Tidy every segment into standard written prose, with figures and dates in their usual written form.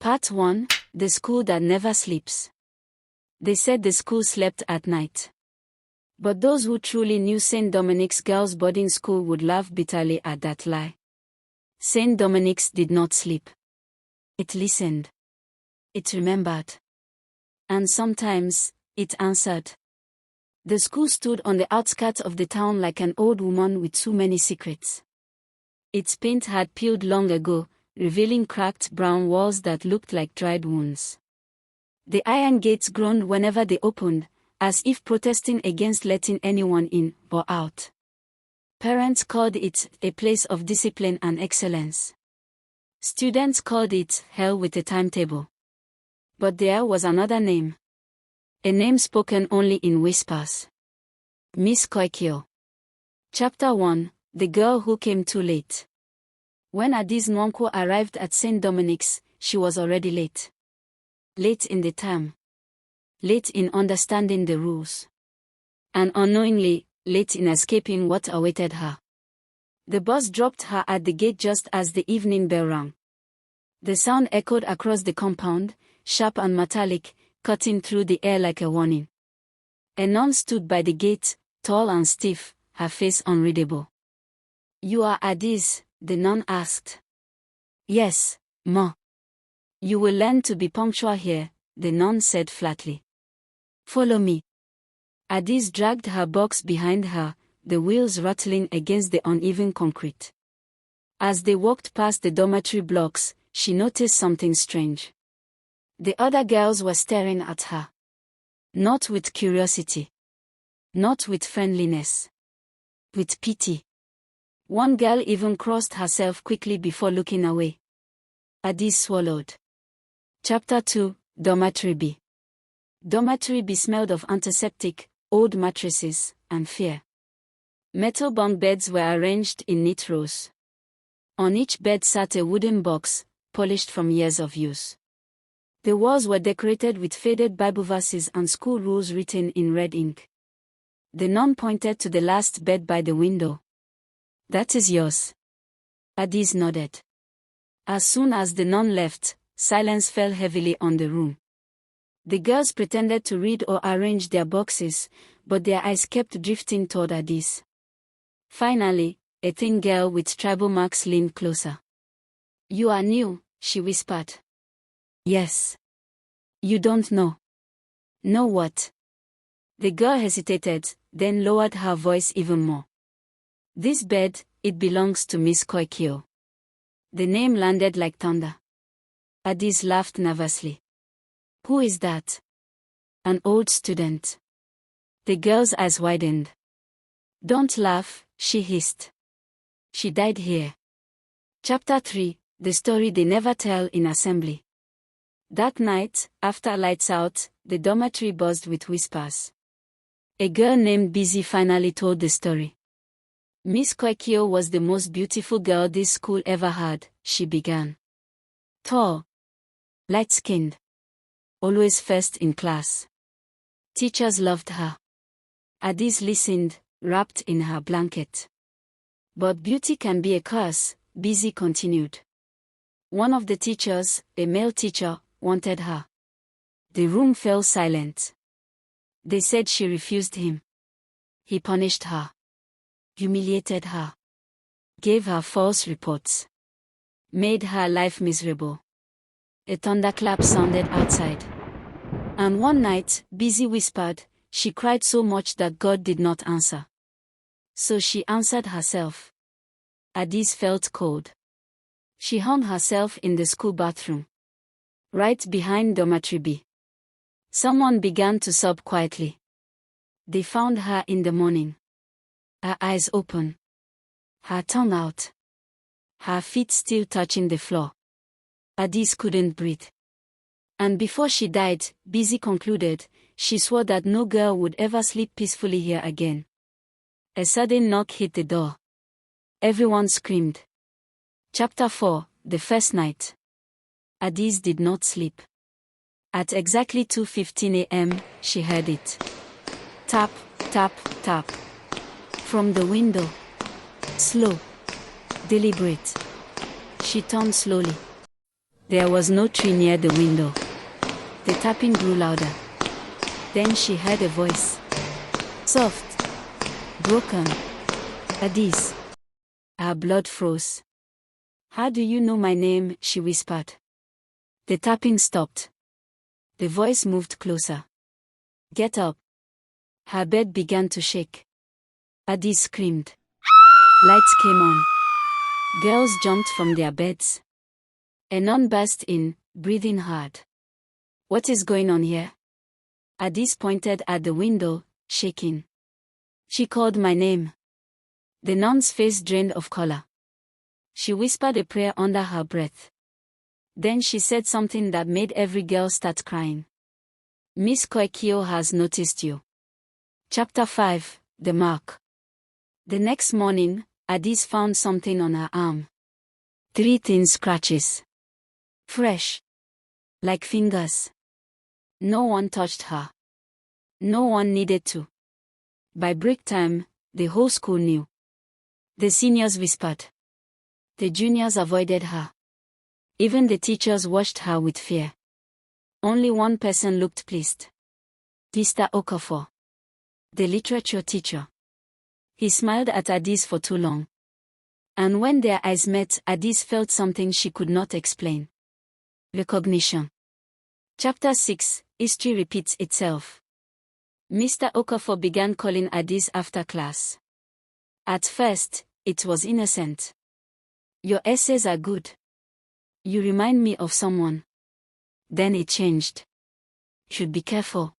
Part 1: The School That Never Sleeps. They said the school slept at night. But those who truly knew St. Dominic's girls' boarding school would laugh bitterly at that lie. St. Dominic's did not sleep. It listened. It remembered. And sometimes, it answered. The school stood on the outskirts of the town like an old woman with too many secrets. Its paint had peeled long ago, revealing cracked brown walls that looked like dried wounds. The iron gates groaned whenever they opened, as if protesting against letting anyone in or out. Parents called it a place of discipline and excellence. Students called it hell with a timetable. But there was another name. A name spoken only in whispers. Miss Koi Kio. Chapter 1: The Girl Who Came Too Late. When Adaeze Nwankwo arrived at St. Dominic's, she was already late. Late in the term. Late in understanding the rules. And unknowingly, late in escaping what awaited her. The bus dropped her at the gate just as the evening bell rang. The sound echoed across the compound, sharp and metallic, cutting through the air like a warning. A nun stood by the gate, tall and stiff, her face unreadable. "You are Adaeze?" the nun asked. "Yes, ma." "You will learn to be punctual here," the nun said flatly. "Follow me." Adaeze dragged her box behind her, the wheels rattling against the uneven concrete. As they walked past the dormitory blocks, she noticed something strange. The other girls were staring at her. Not with curiosity. Not with friendliness. With pity. One girl even crossed herself quickly before looking away. Adaeze swallowed. Chapter 2: Dormitory B. Dormitory B smelled of antiseptic, old mattresses, and fear. Metal bunk beds were arranged in neat rows. On each bed sat a wooden box, polished from years of use. The walls were decorated with faded Bible verses and school rules written in red ink. The nun pointed to the last bed by the window. "That is yours." Adaeze nodded. As soon as the nun left, silence fell heavily on the room. The girls pretended to read or arrange their boxes, but their eyes kept drifting toward Adaeze. Finally, a thin girl with tribal marks leaned closer. "You are new," she whispered. "Yes." "You don't know." "Know what?" The girl hesitated, then lowered her voice even more. "This bed, it belongs to Miss Koi Kio." The name landed like thunder. Adaeze laughed nervously. "Who is that?" "An old student." The girl's eyes widened. "Don't laugh," she hissed. "She died here." Chapter 3: The Story They Never Tell in Assembly. That night, after lights out, the dormitory buzzed with whispers. A girl named Busy finally told the story. "Miss Koi Kio was the most beautiful girl this school ever had," she began. "Tall. Light-skinned. Always first in class. Teachers loved her." Adaeze listened, wrapped in her blanket. "But beauty can be a curse," Busy continued. "One of the teachers, a male teacher, wanted her." The room fell silent. They said she refused him. He punished her. Humiliated her. Gave her false reports. Made her life miserable. A thunderclap sounded outside. And one night, Busy whispered, she cried so much that God did not answer. So she answered herself. Adaeze felt cold. She hung herself in the school bathroom. Right behind dormitory B. Someone began to sob quietly. They found her in the morning. Her eyes open. Her tongue out. Her feet still touching the floor. Adaeze couldn't breathe. And before she died, Busy concluded, she swore that no girl would ever sleep peacefully here again. A sudden knock hit the door. Everyone screamed. Chapter 4: The First Night. Adaeze did not sleep. At exactly 2:15 a.m., she heard it. Tap, tap, tap. From the window. Slow. Deliberate. She turned slowly. There was no tree near the window. The tapping grew louder. Then she heard a voice. Soft. Broken. Adaeze. Her blood froze. How do you know my name? She whispered. The tapping stopped. The voice moved closer. Get up. Her bed began to shake. Adaeze screamed. Lights came on. Girls jumped from their beds. A nun burst in, breathing hard. What is going on here? Adaeze pointed at the window, shaking. She called my name. The nun's face drained of color. She whispered a prayer under her breath. Then she said something that made every girl start crying. Miss Koi Kio has noticed you. Chapter 5, The Mark. The next morning, Adaeze found something on her arm. 3 thin scratches. Fresh. Like fingers. No one touched her. No one needed to. By break time, the whole school knew. The seniors whispered. The juniors avoided her. Even the teachers watched her with fear. Only one person looked pleased. Mr. Okafor. The literature teacher. He smiled at Adaeze for too long. And when their eyes met, Adaeze felt something she could not explain. Recognition. Chapter 6, History repeats itself. Mr. Okafor began calling Adaeze after class. At first, it was innocent. Your essays are good. You remind me of someone. Then it changed. Should be careful.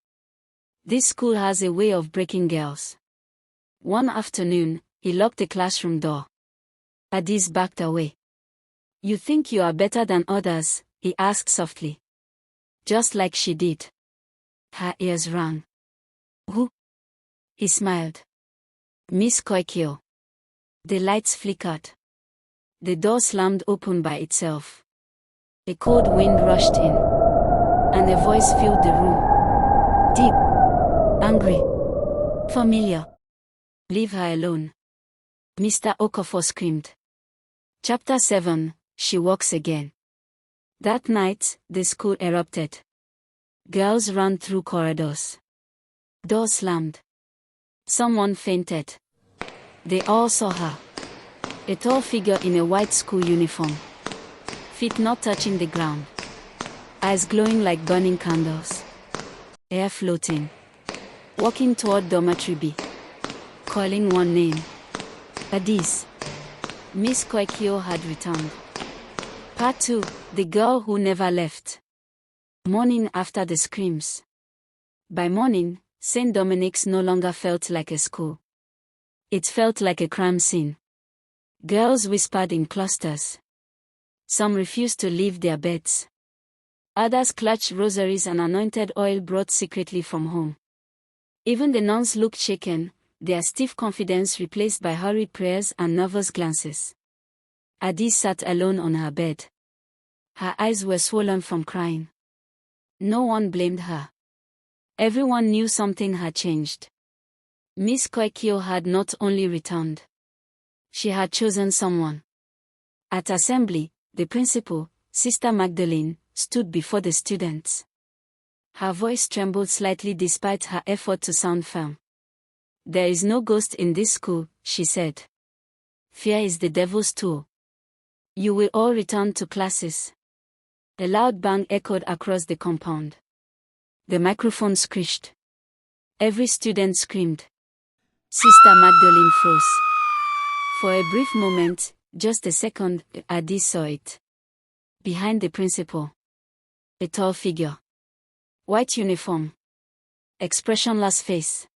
This school has a way of breaking girls. One afternoon, he locked the classroom door. Adaeze backed away. You think you are better than others? He asked softly. Just like she did. Her ears rang. Who? He smiled. Miss Koi Kio. The lights flickered. The door slammed open by itself. A cold wind rushed in. And a voice filled the room. Deep. Angry. Familiar. Leave her alone. Mr. Okafor screamed. Chapter 7, She Walks Again. That night, the school erupted. Girls ran through corridors. Doors slammed. Someone fainted. They all saw her. A tall figure in a white school uniform. Feet not touching the ground. Eyes glowing like burning candles. Hair floating. Walking toward dormitory B. Calling one name. Adaeze. Miss Koi Kio had returned. Part 2, The Girl Who Never Left. Morning after the screams. By morning, St. Dominic's no longer felt like a school. It felt like a crime scene. Girls whispered in clusters. Some refused to leave their beds. Others clutched rosaries and anointed oil brought secretly from home. Even the nuns looked shaken, their stiff confidence replaced by hurried prayers and nervous glances. Adaeze sat alone on her bed. Her eyes were swollen from crying. No one blamed her. Everyone knew something had changed. Miss Koi Kio had not only returned. She had chosen someone. At assembly, the principal, Sister Magdalene, stood before the students. Her voice trembled slightly despite her effort to sound firm. There is no ghost in this school, she said. Fear is the devil's tool. You will all return to classes. A loud bang echoed across the compound. The microphone screeched. Every student screamed. Sister Magdalene froze. For a brief moment, just a second, Adaeze saw it. Behind the principal. A tall figure. White uniform. Expressionless face.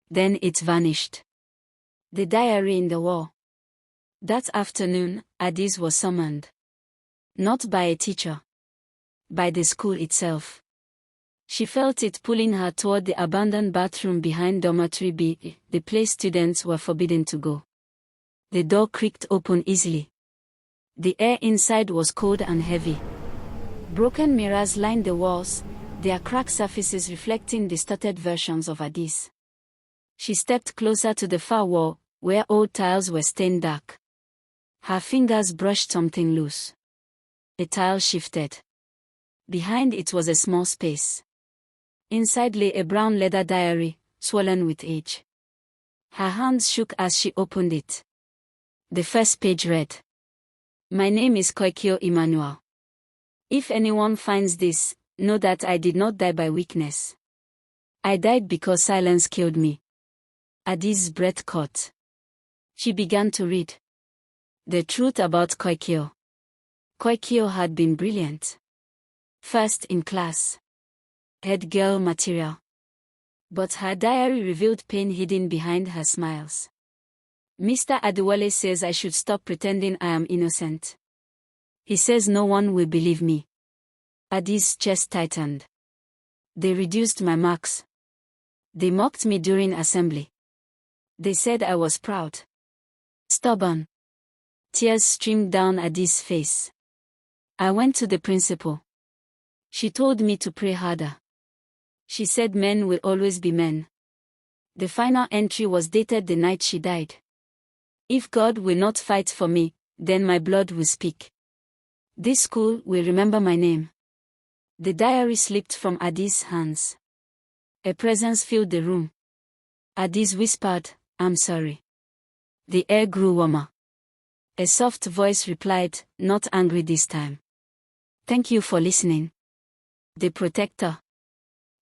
Then it vanished. The diary in the wall. That afternoon, Adaeze was summoned. Not by a teacher. By the school itself. She felt it pulling her toward the abandoned bathroom behind dormitory B, the place students were forbidden to go. The door creaked open easily. The air inside was cold and heavy. Broken mirrors lined the walls, their cracked surfaces reflecting distorted versions of Adaeze. She stepped closer to the far wall, where old tiles were stained dark. Her fingers brushed something loose. A tile shifted. Behind it was a small space. Inside lay a brown leather diary, swollen with age. Her hands shook as she opened it. The first page read, "My name is Koi Kio Emmanuel. If anyone finds this, know that I did not die by weakness. I died because silence killed me." Adaeze's breath caught. She began to read. The truth about Koi Kio. Koi Kio had been brilliant. First in class. Head girl material. But her diary revealed pain hidden behind her smiles. "Mr. Adewale says I should stop pretending I am innocent. He says no one will believe me." Adaeze's chest tightened. "They reduced my marks. They mocked me during assembly. They said I was proud. Stubborn." Tears streamed down Adaeze's face. "I went to the principal. She told me to pray harder. She said men will always be men." The final entry was dated the night she died. "If God will not fight for me, then my blood will speak. This school will remember my name." The diary slipped from Adaeze's hands. A presence filled the room. Adaeze whispered, "I'm sorry." The air grew warmer. A soft voice replied, not angry this time. "Thank you for listening. The protector."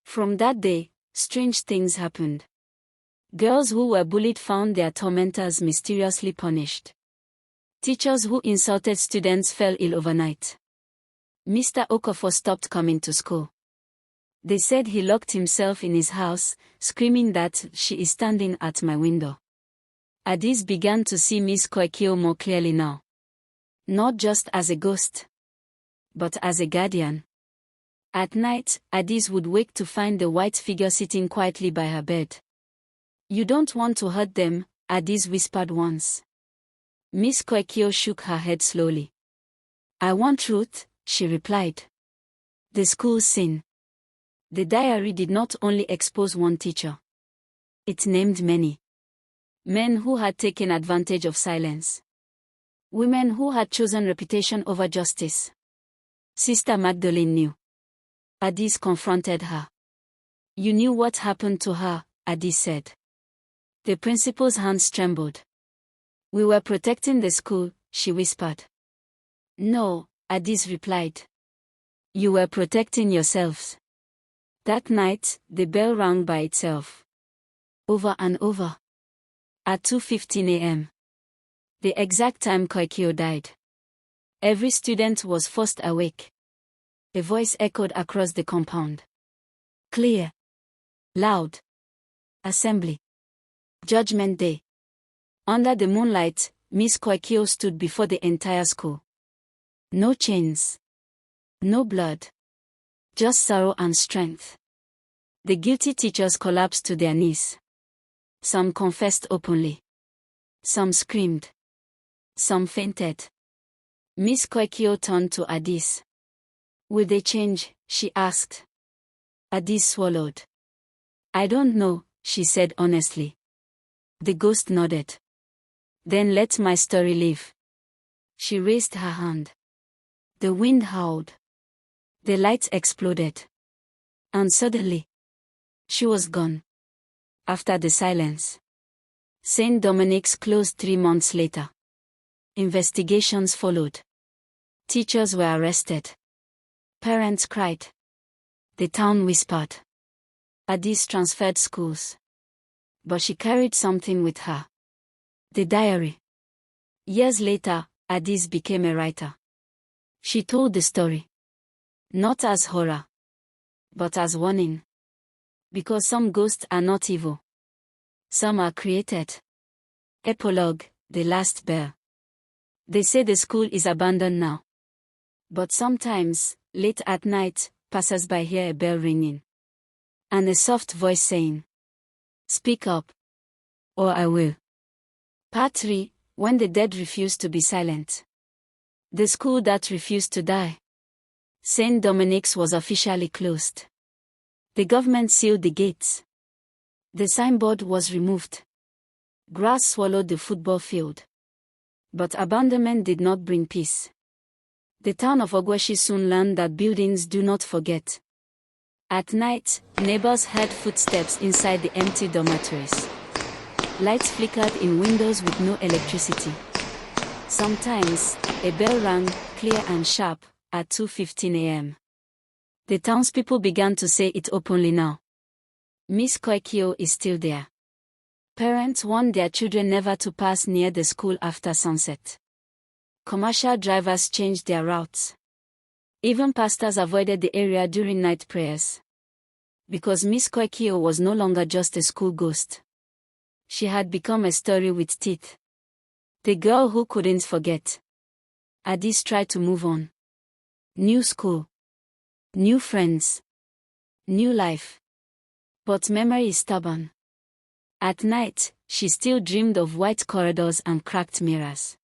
From that day, strange things happened. Girls who were bullied found their tormentors mysteriously punished. Teachers who insulted students fell ill overnight. Mr. Okafor stopped coming to school. They said he locked himself in his house, screaming that "she is standing at my window." Adaeze began to see Miss Koi Kio more clearly now. Not just as a ghost, but as a guardian. At night, Adaeze would wake to find the white figure sitting quietly by her bed. "You don't want to hurt them," Adaeze whispered once. Miss Koi Kio shook her head slowly. "I want truth," she replied. The school's sin. The diary did not only expose one teacher. It named many. Men who had taken advantage of silence. Women who had chosen reputation over justice. Sister Magdalene knew. Adaeze confronted her. "You knew what happened to her," Adaeze said. The principal's hands trembled. "We were protecting the school," she whispered. "No," Adaeze replied. "You were protecting yourselves." That night, the bell rang by itself. Over and over. At 2:15 a.m. The exact time Koi Kio died. Every student was forced awake. A voice echoed across the compound. Clear. Loud. Assembly. Judgment Day. Under the moonlight, Miss Koi Kio stood before the entire school. No chains. No blood. Just sorrow and strength. The guilty teachers collapsed to their knees. Some confessed openly. Some screamed. Some fainted. Miss Koi Kio turned to Adaeze. "Will they change?" she asked. Adaeze swallowed. "I don't know," she said honestly. The ghost nodded. "Then let my story live." She raised her hand. The wind howled. The lights exploded. And suddenly, she was gone. After the silence, St. Dominic's closed 3 months later. Investigations followed. Teachers were arrested. Parents cried. The town whispered. Adaeze transferred schools. But she carried something with her. The diary. Years later, Adaeze became a writer. She told the story. Not as horror, but as warning. Because some ghosts are not evil. Some are created. Epilogue, the last bell. They say the school is abandoned now. But sometimes, late at night, passers-by hear a bell ringing. And a soft voice saying, "Speak up, or I will." Part 3, when the dead refuse to be silent. The school that refused to die. St. Dominic's was officially closed. The government sealed the gates. The signboard was removed. Grass swallowed the football field. But abandonment did not bring peace. The town of Ogweshi soon learned that buildings do not forget. At night, neighbors heard footsteps inside the empty dormitories. Lights flickered in windows with no electricity. Sometimes, a bell rang, clear and sharp, at 2:15 a.m. The townspeople began to say it openly now. Miss Koi Kio is still there. Parents warned their children never to pass near the school after sunset. Commercial drivers changed their routes. Even pastors avoided the area during night prayers. Because Miss Koi Kio was no longer just a school ghost. She had become a story with teeth. The girl who couldn't forget. Adaeze tried to move on. New school. New friends. New life. But memory is stubborn. At night, she still dreamed of white corridors and cracked mirrors.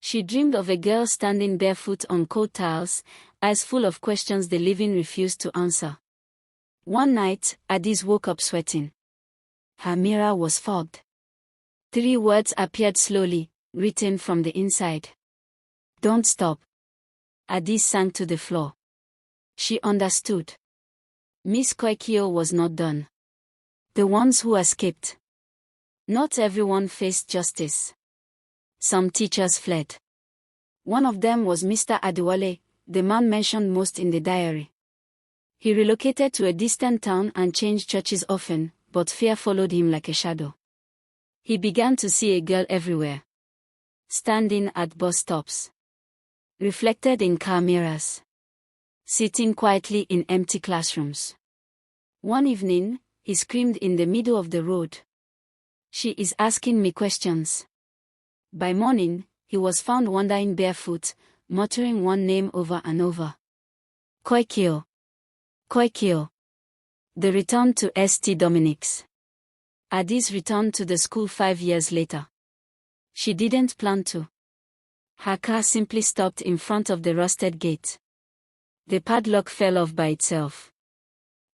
She dreamed of a girl standing barefoot on cold tiles, eyes full of questions the living refused to answer. One night, Adaeze woke up sweating. Her mirror was fogged. 3 words appeared slowly, written from the inside. Don't stop. Adaeze sank to the floor. She understood. Miss Koi Kio was not done. The ones who escaped. Not everyone faced justice. Some teachers fled. One of them was Mr. Adewale, the man mentioned most in the diary. He relocated to a distant town and changed churches often, but fear followed him like a shadow. He began to see a girl everywhere. Standing at bus stops. Reflected in car mirrors. Sitting quietly in empty classrooms. One evening, he screamed in the middle of the road. She is asking me questions. By morning, he was found wandering barefoot, muttering one name over and over. Koi Kio. Koi Kio. The return to St. Dominic's. Adaeze returned to the school 5 years later. She didn't plan to. Her car simply stopped in front of the rusted gate. The padlock fell off by itself.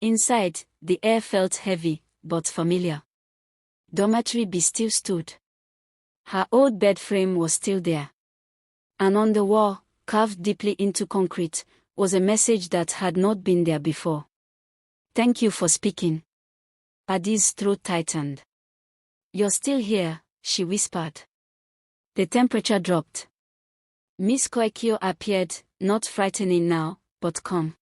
Inside, the air felt heavy, but familiar. Dormitory B still stood. Her old bed frame was still there. And on the wall, carved deeply into concrete, was a message that had not been there before. Thank you for speaking. Adaeze's throat tightened. You're still here, she whispered. The temperature dropped. Miss Koi Kio appeared, not frightening now, but calm.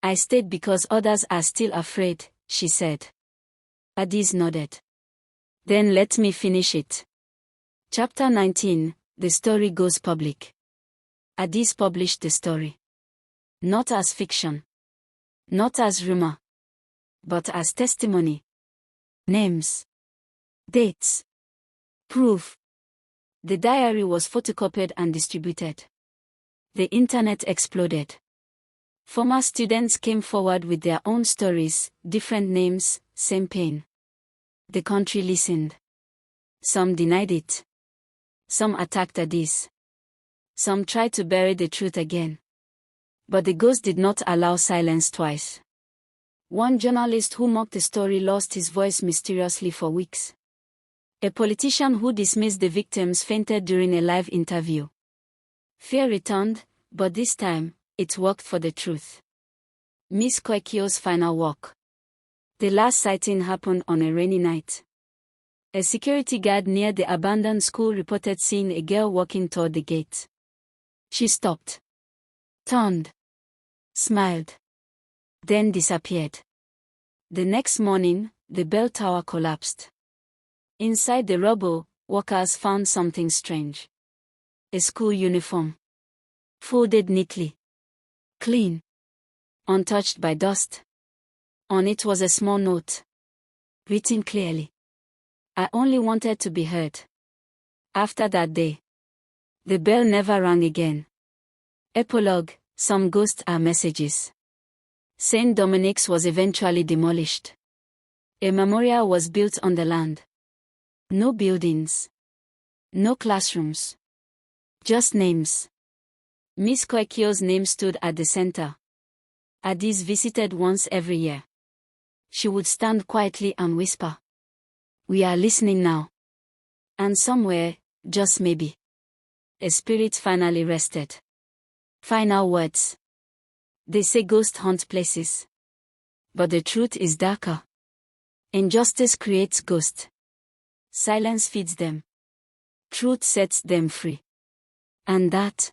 I stayed because others are still afraid, she said. Adaeze nodded. Then let me finish it. Chapter 19, The Story Goes Public. Adaeze published the story. Not as fiction. Not as rumor. But as testimony. Names. Dates. Proof. The diary was photocopied and distributed. The internet exploded. Former students came forward with their own stories, different names, same pain. The country listened. Some denied it. Some attacked Adaeze. Some tried to bury the truth again. But the ghost did not allow silence twice. One journalist who mocked the story lost his voice mysteriously for weeks. A politician who dismissed the victims fainted during a live interview. Fear returned, but this time, it worked for the truth. Miss Koi Kio's final walk. The last sighting happened on a rainy night. A security guard near the abandoned school reported seeing a girl walking toward the gate. She stopped. Turned. Smiled. Then disappeared. The next morning, the bell tower collapsed. Inside the rubble, workers found something strange. A school uniform. Folded neatly. Clean. Untouched by dust. On it was a small note. Written clearly. I only wanted to be heard. After that day, the bell never rang again. Epilogue, some ghosts are messages. St. Dominic's was eventually demolished. A memorial was built on the land. No buildings. No classrooms. Just names. Miss Koi Kio's name stood at the center. Adaeze visited once every year. She would stand quietly and whisper, "We are listening now." And somewhere, just maybe, a spirit finally rested. Final words. They say ghosts haunt places. But the truth is darker. Injustice creates ghosts. Silence feeds them. Truth sets them free. And that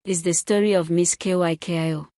is the story of Miss Koi Kio.